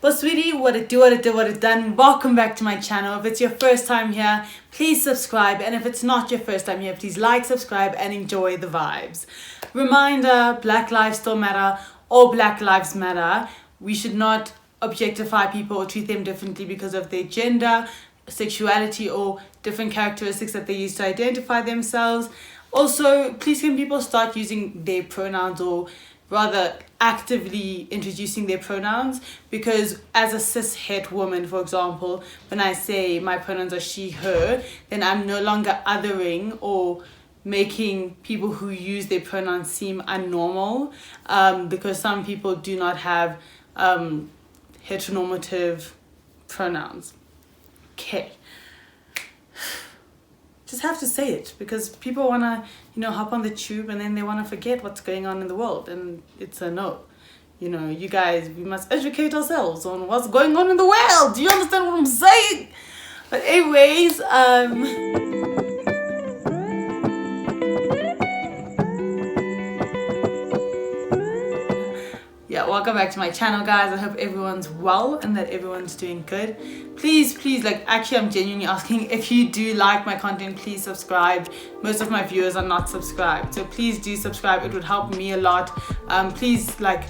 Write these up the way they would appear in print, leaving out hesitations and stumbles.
But sweetie, what it do, what it did, what it done. Welcome back to my channel. If it's your first time here, please subscribe. And if it's not your first time here, please like, subscribe, and enjoy the vibes. Reminder, Black lives still matter. All Black lives matter. We should not objectify people or treat them differently because of their gender, sexuality, or different characteristics that they use to identify themselves. Also, please can people start using their pronouns, or rather actively introducing their pronouns, because as a cis het woman, for example, when I say my pronouns are she, her, then I'm no longer othering or making people who use their pronouns seem unnormal, because some people do not have heteronormative pronouns. Okay, just have to say it because people want to, hop on the tube and then they want to forget what's going on in the world, and it's a no. You guys, we must educate ourselves on what's going on in the world. Do you understand what I'm saying? But anyways, welcome back to my channel, guys. I hope everyone's well and that everyone's doing good. Please, actually I'm genuinely asking, if you do like my content, please subscribe. Most of my viewers are not subscribed, so please do subscribe. It would help me a lot. Please like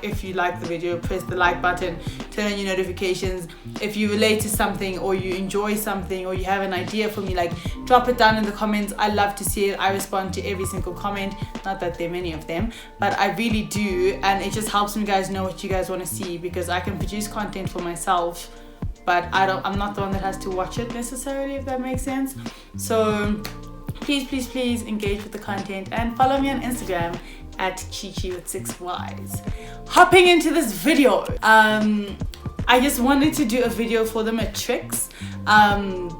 if you like the video, press the like button, turn on your notifications. If you relate to something or you enjoy something or you have an idea for me, drop it down in the comments. I love to see it. I respond to every single comment. Not that there are many of them, but I really do, and it just helps me guys know what you guys want to see, because I can produce content for myself, but I'm not the one that has to watch it necessarily, if that makes sense. So please engage with the content and follow me on Instagram at Chichi with 6 Ys. Hopping into this video, I just wanted to do a video for the Matrics,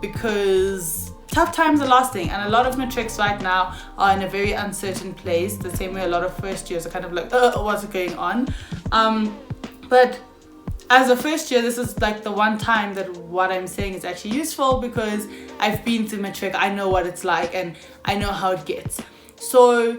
because tough times are lasting, and a lot of Matrics right now are in a very uncertain place, the same way a lot of first years are kind of like, what's going on? But as a first year, this is the one time that what I'm saying is actually useful, because I've been through Matric. I know what it's like and I know how it gets. So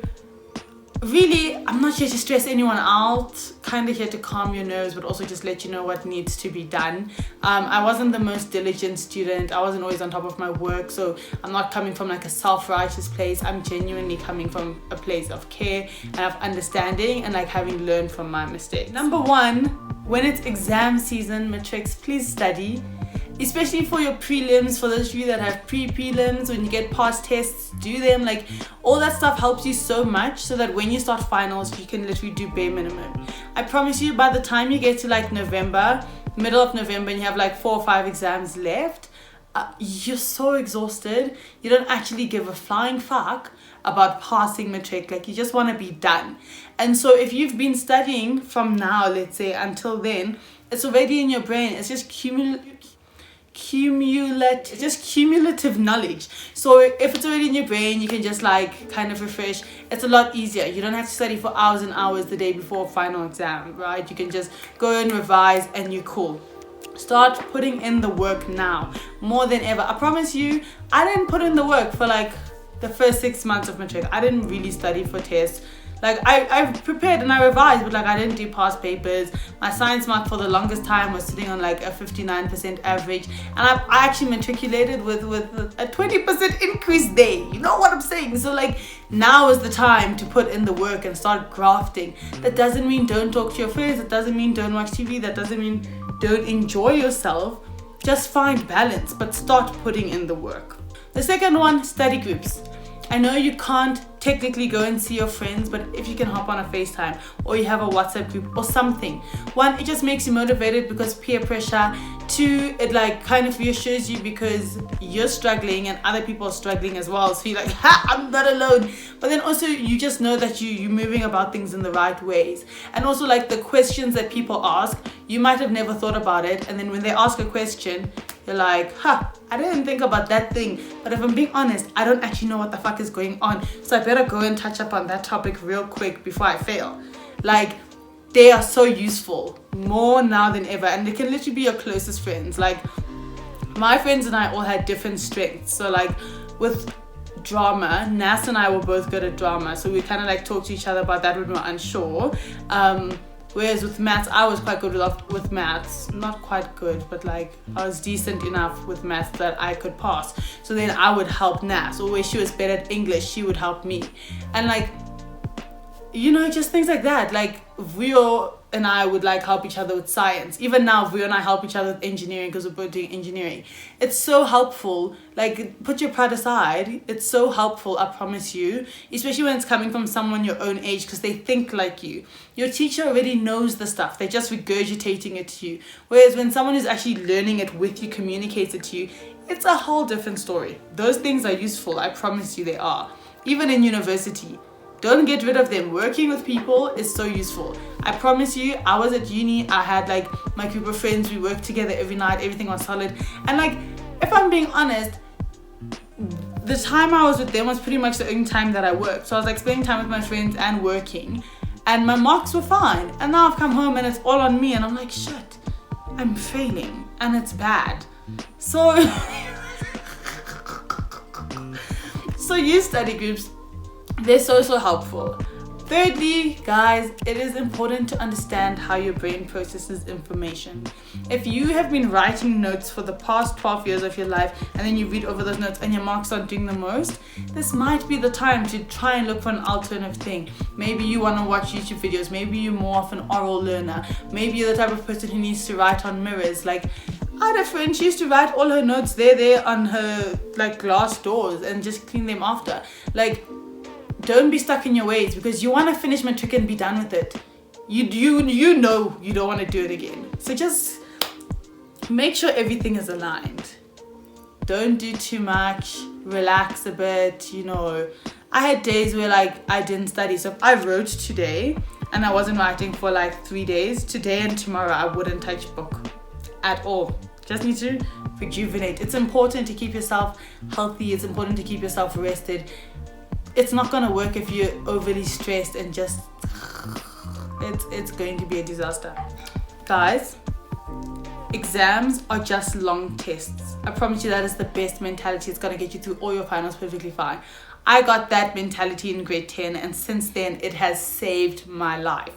really, I'm not here to stress anyone out, kind of here to calm your nerves, but also just let you know what needs to be done. I wasn't the most diligent student. I wasn't always on top of my work, so I'm not coming from a self-righteous place. I'm genuinely coming from a place of care and of understanding and having learned from my mistakes. Number one, when it's exam season, Matrics, please study. Especially for your prelims, for those of you that have pre-prelims, when you get past tests, do them. All that stuff helps you so much, so that when you start finals, you can literally do bare minimum. I promise you, by the time you get to November, middle of November, and you have 4 or 5 exams left, you're so exhausted. You don't actually give a flying fuck about passing Matric. You just want to be done. And so if you've been studying from now, let's say, until then, it's already in your brain. It's just cumulative knowledge. So if it's already in your brain, you can just kind of refresh. It's a lot easier. You don't have to study for hours and hours the day before a final exam, right? You can just go and revise and you're cool. Start putting in the work now, more than ever. I promise you, I didn't put in the work for the first 6 months of Matric. I didn't really study for tests. I prepared and I revised, but I didn't do past papers. My science mark for the longest time was sitting on a 59% average, and I actually matriculated with a 20% increase there. You know what I'm saying? So now is the time to put in the work and start grafting. That doesn't mean don't talk to your friends. That doesn't mean don't watch TV. That doesn't mean don't enjoy yourself. Just find balance, but start putting in the work. The second one, study groups. I know you can't technically go and see your friends, but if you can hop on a FaceTime, or you have a WhatsApp group or something. One, it just makes you motivated because peer pressure. Two, it kind of reassures you because you're struggling and other people are struggling as well. So you're I'm not alone. But then also you just know that you're moving about things in the right ways. And also the questions that people ask, you might have never thought about it. And then when they ask a question, you're I didn't think about that thing. But if I'm being honest, I don't actually know what the fuck is going on. So I better go and touch up on that topic real quick before I fail. They are so useful, more now than ever. And they can literally be your closest friends. My friends and I all had different strengths. So with drama, Nas and I were both good at drama. So we kind of talk to each other about that when we were unsure. Whereas with maths, I was quite good with maths. Not quite good, but like I was decent enough with maths that I could pass. So then I would help Nas. Or where she was better at English, she would help me. And like, you know, just things like that. Like Vio and I would like help each other with science. Even now, Vio and I help each other with engineering because we're both doing engineering. It's so helpful. Like, put your pride aside. It's so helpful, I promise you. Especially when it's coming from someone your own age, because they think like you. Your teacher already knows the stuff. They're just regurgitating it to you. Whereas when someone who's actually learning it with you communicates it to you, it's a whole different story. Those things are useful. I promise you they are. Even in university. Don't get rid of them. Working with people is so useful. I promise you, I was at uni, I had like my group of friends, we worked together every night, everything was solid. And like, if I'm being honest, the time I was with them was pretty much the only time that I worked. So I was like spending time with my friends and working, and my marks were fine. And now I've come home and it's all on me, and I'm like, shit, I'm failing and it's bad. So, so use study groups. They're so helpful. Thirdly, guys, it is important to understand how your brain processes information. If you have been writing notes for the past 12 years of your life and then you read over those notes and your marks aren't doing the most, this might be the time to try and look for an alternative thing. Maybe you want to watch YouTube videos. Maybe you're more of an oral learner. Maybe you're the type of person who needs to write on mirrors. Like, I had a friend, she used to write all her notes there on her like glass doors and just clean them after. Like, don't be stuck in your ways, because you want to finish Matric and be done with it. You know you don't want to do it again. So just make sure everything is aligned. Don't do too much. Relax a bit, you know. I had days where like I didn't study. So if I wrote today and I wasn't writing for like 3 days, today and tomorrow I wouldn't touch book at all. Just need to rejuvenate. It's important to keep yourself healthy. It's important to keep yourself rested. It's not going to work if you're overly stressed and just, it's going to be a disaster. Guys, exams are just long tests. I promise you that is the best mentality. It's going to get you through all your finals perfectly fine. I got that mentality in grade 10, and since then it has saved my life.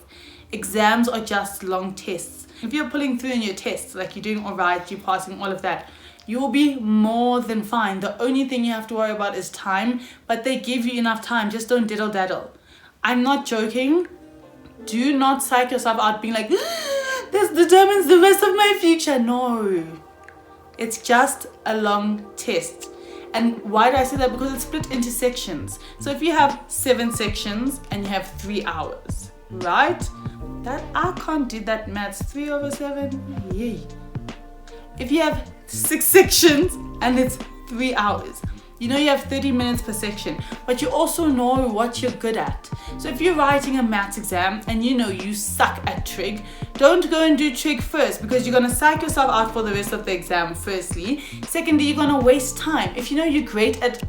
Exams are just long tests. If you're pulling through in your tests, like you're doing all right, you're passing all of that, you will be more than fine. The only thing you have to worry about is time, but they give you enough time. Just don't diddle daddle. I'm not joking. Do not psych yourself out being like, this determines the rest of my future. No, it's just a long test. And why do I say that? Because it's split into sections. So if you have 7 sections and you have 3 hours, right? That I can't do that maths. 3 over 7, yay. If you have 6 sections and it's 3 hours, you know you have 30 minutes per section, but you also know what you're good at. So if you're writing a maths exam and you know you suck at trig, don't go and do trig first, because you're going to psych yourself out for the rest of the exam, firstly. Secondly, you're going to waste time. If you know you're great at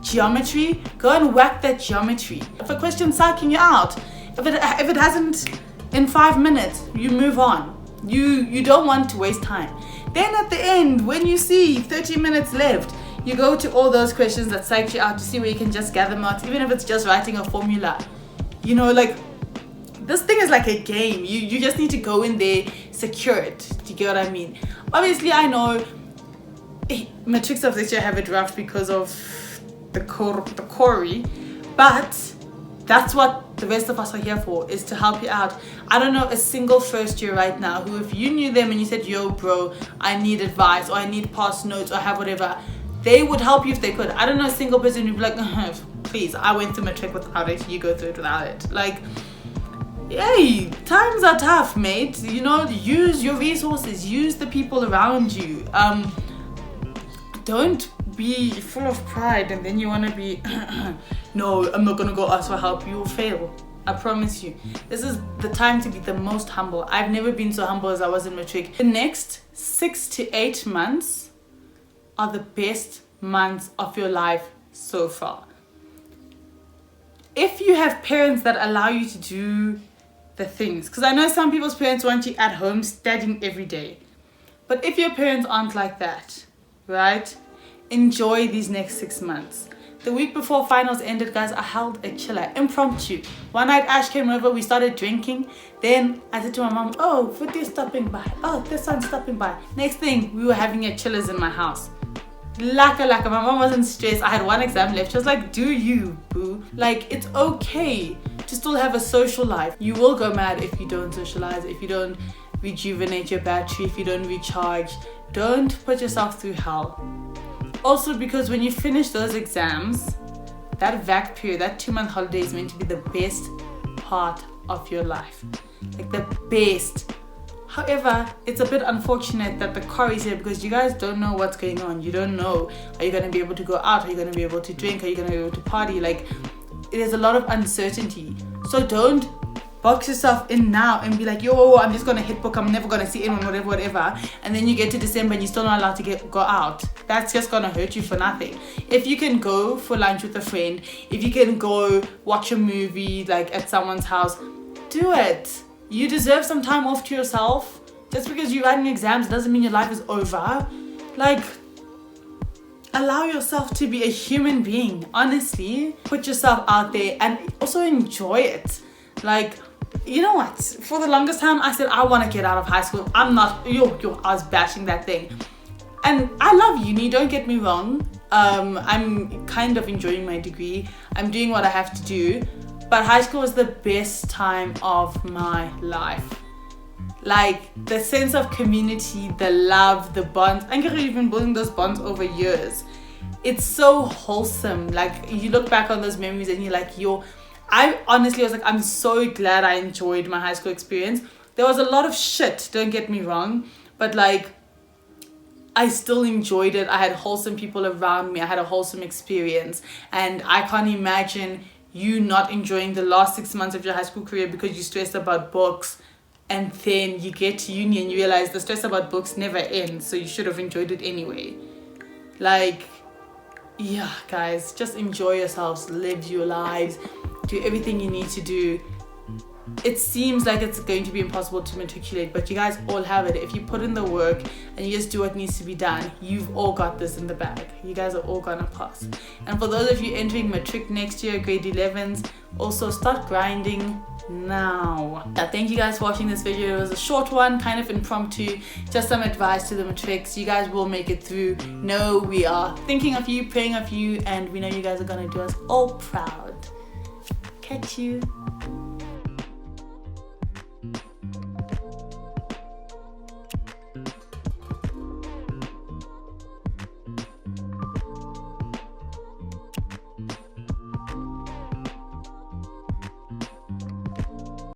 geometry, go and whack that geometry. If a question's psyching you out, if it hasn't in 5 minutes, you move on. You don't want to waste time. Then at the end, when you see 30 minutes left, you go to all those questions that psych you out to see where you can just gather marks, even if it's just writing a formula. You know, like, this thing is like a game. You just need to go in there, secure it. Do you get what I mean? Obviously, I know Matrics of this year have it rough because of the Corey, but that's what the rest of us are here for, is to help you out. I don't know a single first year right now who, if you knew them and you said, yo bro, I need advice, or I need past notes, or have whatever, they would help you if they could. I don't know a single person who'd be like, please, I went through Matric without it, you go through it without it. Like, hey, times are tough, mate. You know, use your resources, use the people around you. Don't be full of pride and then you want to be no, I'm not gonna go ask for help. You will fail, I promise you. This is the time to be the most humble. I've never been so humble as I was in Matric. The next 6 to 8 months are the best months of your life so far. If you have parents that allow you to do the things, because I know some people's parents want you at home studying every day, but if your parents aren't like that, right, enjoy these next 6 months. The week before finals ended, guys, I held a chiller, impromptu. One night Ash came over, we started drinking. Then I said to my mom, oh, Fudi's stopping by. Oh, this one's stopping by. Next thing, we were having a chillers in my house. Laka. My mom wasn't stressed. I had one exam left. She was like, do you, boo? Like, it's okay to still have a social life. You will go mad if you don't socialize, if you don't rejuvenate your battery, if you don't recharge. Don't put yourself through hell. Also, because when you finish those exams, that vac period, that 2-month holiday is meant to be the best part of your life. Like the best. However, it's a bit unfortunate that the car is here because you guys don't know what's going on. You don't know, are you going to be able to go out? Are you going to be able to drink? Are you going to be able to party? Like, there's a lot of uncertainty. So don't box yourself in now and be like, yo, I'm just going to hit book. I'm never going to see anyone, whatever. And then you get to December and you're still not allowed to go out. That's just going to hurt you for nothing. If you can go for lunch with a friend, if you can go watch a movie like at someone's house, do it. You deserve some time off to yourself. Just because you're writing exams doesn't mean your life is over. Like, allow yourself to be a human being. Honestly, put yourself out there and also enjoy it. Like, you know what? For the longest time, I said I want to get out of high school. I'm not. I was bashing that thing. And I love uni. Don't get me wrong. I'm kind of enjoying my degree. I'm doing what I have to do. But high school was the best time of my life. Like, the sense of community, the love, the bonds. I think you've been building those bonds over years. It's so wholesome. Like, you look back on those memories and you're like, I honestly was like, I'm so glad I enjoyed my high school experience. There was a lot of shit, don't get me wrong. But like, I still enjoyed it. I had wholesome people around me. I had a wholesome experience. And I can't imagine you not enjoying the last 6 months of your high school career because you're stressed about books, and then you get to uni and you realize the stress about books never ends, so you should have enjoyed it anyway. Like, yeah, guys, just enjoy yourselves, live your lives, do everything you need to do. It seems like it's going to be impossible to matriculate, but you guys all have it. If you put in the work and you just do what needs to be done, you've all got this in the bag. You guys are all gonna pass. And for those of you entering matric next year, grade 11s, also start grinding now. Thank you guys for watching this video. It was a short one, kind of impromptu, just some advice to the matrics. You guys will make it through. No, we are thinking of you, praying of you, and we know you guys are gonna do us all proud. Catch you